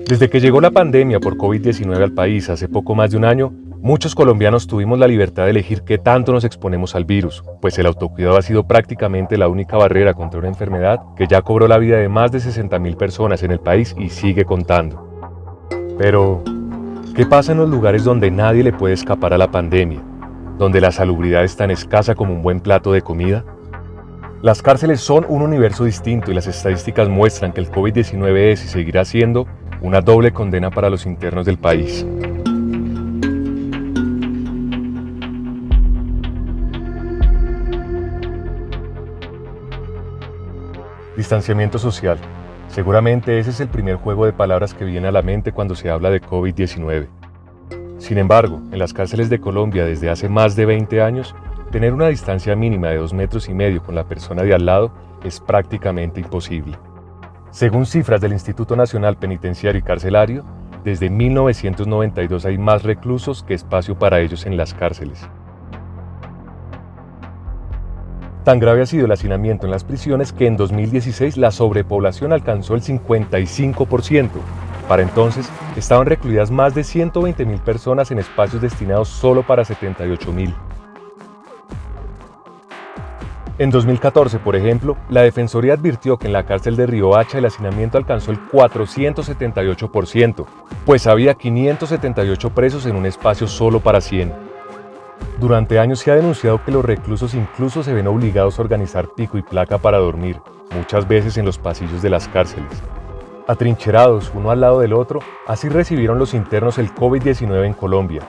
Desde que llegó la pandemia por COVID-19 al país hace poco más de un año, muchos colombianos tuvimos la libertad de elegir qué tanto nos exponemos al virus, pues el autocuidado ha sido prácticamente la única barrera contra una enfermedad que ya cobró la vida de más de 60.000 personas en el país y sigue contando. Pero, ¿qué pasa en los lugares donde nadie le puede escapar a la pandemia? ¿Donde la salubridad es tan escasa como un buen plato de comida? Las cárceles son un universo distinto y las estadísticas muestran que el COVID-19 es y seguirá siendo una doble condena para los internos del país. Distanciamiento social. Seguramente ese es el primer juego de palabras que viene a la mente cuando se habla de COVID-19. Sin embargo, en las cárceles de Colombia desde hace más de 20 años, tener una distancia mínima de 2,5 metros con la persona de al lado es prácticamente imposible. Según cifras del Instituto Nacional Penitenciario y Carcelario, desde 1992 hay más reclusos que espacio para ellos en las cárceles. Tan grave ha sido el hacinamiento en las prisiones que en 2016 la sobrepoblación alcanzó el 55%. Para entonces, estaban recluidas más de 120.000 personas en espacios destinados solo para 78.000. En 2014, por ejemplo, la Defensoría advirtió que en la cárcel de Riohacha el hacinamiento alcanzó el 478%, pues había 578 presos en un espacio solo para 100. Durante años se ha denunciado que los reclusos incluso se ven obligados a organizar pico y placa para dormir, muchas veces en los pasillos de las cárceles. Atrincherados uno al lado del otro, así recibieron los internos el COVID-19 en Colombia.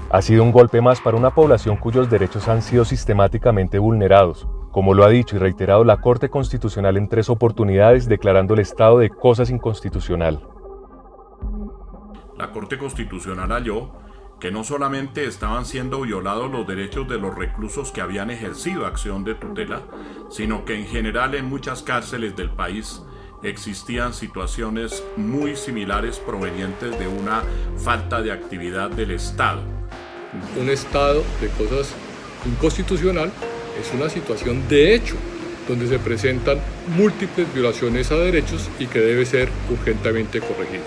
Ha sido un golpe más para una población cuyos derechos han sido sistemáticamente vulnerados, como lo ha dicho y reiterado la Corte Constitucional en 3 oportunidades, declarando el estado de cosas inconstitucional. La Corte Constitucional halló que no solamente estaban siendo violados los derechos de los reclusos que habían ejercido acción de tutela, sino que en general en muchas cárceles del país existían situaciones muy similares provenientes de una falta de actividad del Estado. Un estado de cosas inconstitucional es una situación de hecho, donde se presentan múltiples violaciones a derechos y que debe ser urgentemente corregida.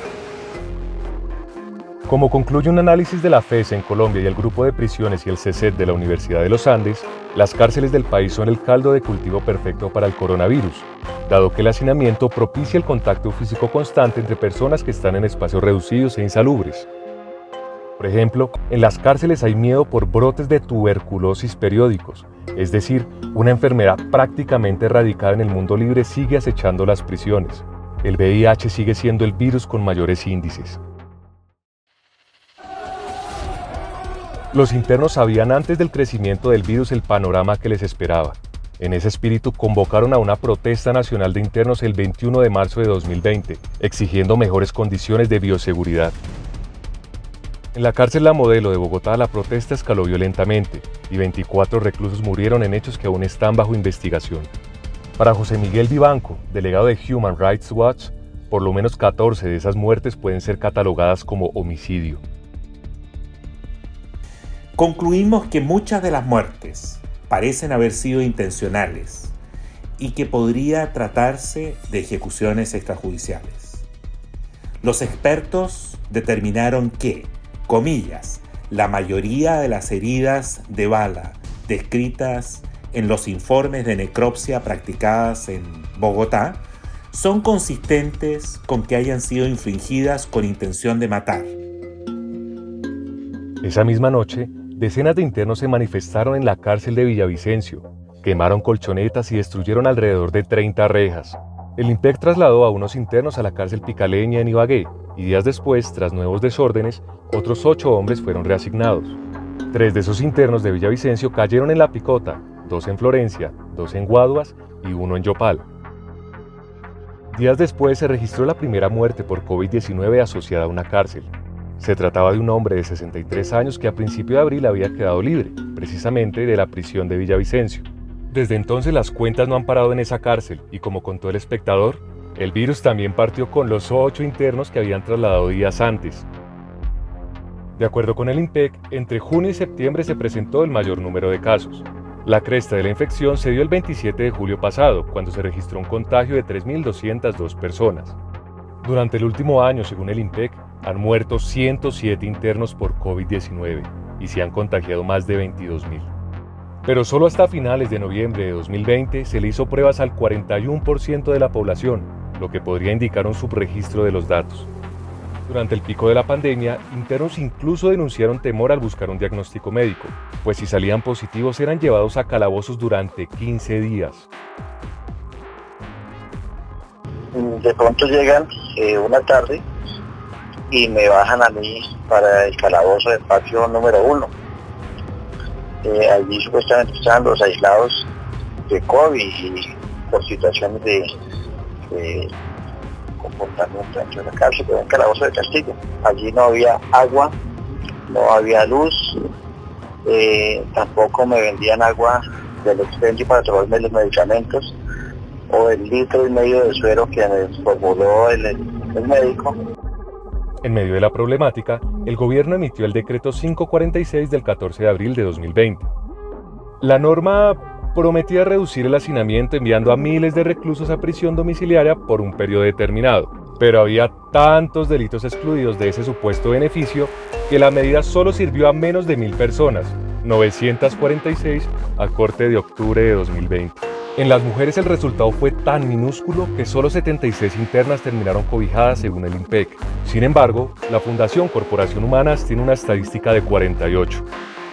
Como concluye un análisis de la FES en Colombia y el Grupo de Prisiones y el CECET de la Universidad de los Andes, las cárceles del país son el caldo de cultivo perfecto para el coronavirus, dado que el hacinamiento propicia el contacto físico constante entre personas que están en espacios reducidos e insalubres. Por ejemplo, en las cárceles hay miedo por brotes de tuberculosis periódicos, es decir, una enfermedad prácticamente erradicada en el mundo libre sigue acechando las prisiones. El VIH sigue siendo el virus con mayores índices. Los internos sabían antes del crecimiento del virus el panorama que les esperaba. En ese espíritu convocaron a una protesta nacional de internos el 21 de marzo de 2020, exigiendo mejores condiciones de bioseguridad. En la cárcel La Modelo de Bogotá la protesta escaló violentamente y 24 reclusos murieron en hechos que aún están bajo investigación. Para José Miguel Vivanco, delegado de Human Rights Watch, por lo menos 14 de esas muertes pueden ser catalogadas como homicidio. Concluimos que muchas de las muertes parecen haber sido intencionales y que podría tratarse de ejecuciones extrajudiciales. Los expertos determinaron que, comillas, la mayoría de las heridas de bala descritas en los informes de necropsia practicadas en Bogotá son consistentes con que hayan sido infligidas con intención de matar. Esa misma noche, decenas de internos se manifestaron en la cárcel de Villavicencio, quemaron colchonetas y destruyeron alrededor de 30 rejas. El IMPEC trasladó a unos internos a la cárcel Picaleña en Ibagué y días después, tras nuevos desórdenes, otros 8 hombres fueron reasignados. 3 de esos internos de Villavicencio cayeron en La Picota, 2 en Florencia, 2 en Guaduas y 1 en Yopal. Días después se registró la primera muerte por COVID-19 asociada a una cárcel. Se trataba de un hombre de 63 años que a principio de abril había quedado libre, precisamente de la prisión de Villavicencio. Desde entonces las cuentas no han parado en esa cárcel y como contó El Espectador, el virus también partió con los 8 internos que habían trasladado días antes. De acuerdo con el IMPEC, entre junio y septiembre se presentó el mayor número de casos. La cresta de la infección se dio el 27 de julio pasado, cuando se registró un contagio de 3.202 personas. Durante el último año, según el INPEC, han muerto 107 internos por COVID-19 y se han contagiado más de 22.000. Pero solo hasta finales de noviembre de 2020 se le hizo pruebas al 41% de la población, lo que podría indicar un subregistro de los datos. Durante el pico de la pandemia, internos incluso denunciaron temor al buscar un diagnóstico médico, pues si salían positivos eran llevados a calabozos durante 15 días. De pronto llegan una tarde y me bajan a mí para el calabozo del patio número 1. Allí supuestamente estaban los aislados de COVID y por situaciones de comportamiento dentro de la cárcel, pero un calabozo de castigo. Allí no había agua, no había luz, tampoco me vendían agua del expendio para tomarme los medicamentos o el 1,5 litros de suero que me formuló el médico. En medio de la problemática, el gobierno emitió el decreto 546 del 14 de abril de 2020. La norma prometía reducir el hacinamiento enviando a miles de reclusos a prisión domiciliaria por un periodo determinado, pero había tantos delitos excluidos de ese supuesto beneficio que la medida solo sirvió a menos de 1.000 personas, 946 a corte de octubre de 2020. En las mujeres el resultado fue tan minúsculo que solo 76 internas terminaron cobijadas según el INPEC. Sin embargo, la Fundación Corporación Humanas tiene una estadística de 48.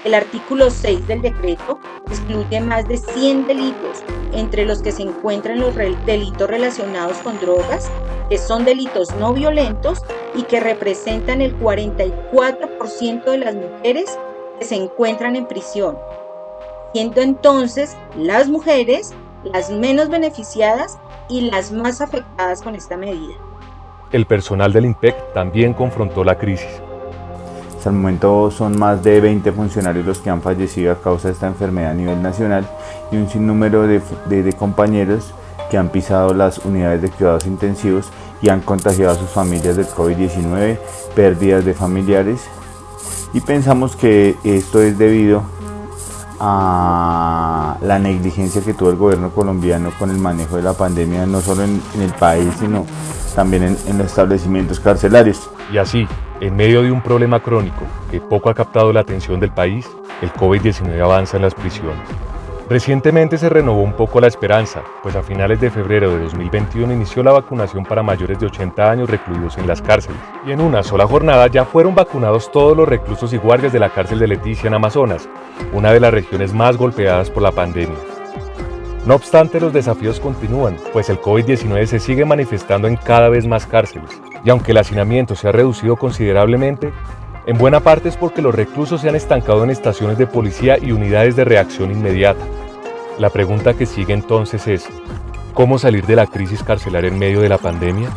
El artículo 6 del decreto excluye más de 100 delitos, entre los que se encuentran los delitos relacionados con drogas, que son delitos no violentos y que representan el 44% de las mujeres que se encuentran en prisión, siendo entonces las mujeres las menos beneficiadas y las más afectadas con esta medida. El personal del INPEC también confrontó la crisis. Hasta el momento son más de 20 funcionarios los que han fallecido a causa de esta enfermedad a nivel nacional y un sinnúmero de compañeros que han pisado las unidades de cuidados intensivos y han contagiado a sus familias del COVID-19, pérdidas de familiares, y pensamos que esto es debido a la negligencia que tuvo el gobierno colombiano con el manejo de la pandemia, no solo en el país, sino también en los establecimientos carcelarios. Y así, en medio de un problema crónico que poco ha captado la atención del país, el COVID-19 avanza en las prisiones. Recientemente se renovó un poco la esperanza, pues a finales de febrero de 2021 inició la vacunación para mayores de 80 años recluidos en las cárceles. Y en una sola jornada ya fueron vacunados todos los reclusos y guardias de la cárcel de Leticia en Amazonas, una de las regiones más golpeadas por la pandemia. No obstante, los desafíos continúan, pues el COVID-19 se sigue manifestando en cada vez más cárceles. Y aunque el hacinamiento se ha reducido considerablemente, en buena parte es porque los reclusos se han estancado en estaciones de policía y unidades de reacción inmediata. La pregunta que sigue entonces es, ¿cómo salir de la crisis carcelaria en medio de la pandemia?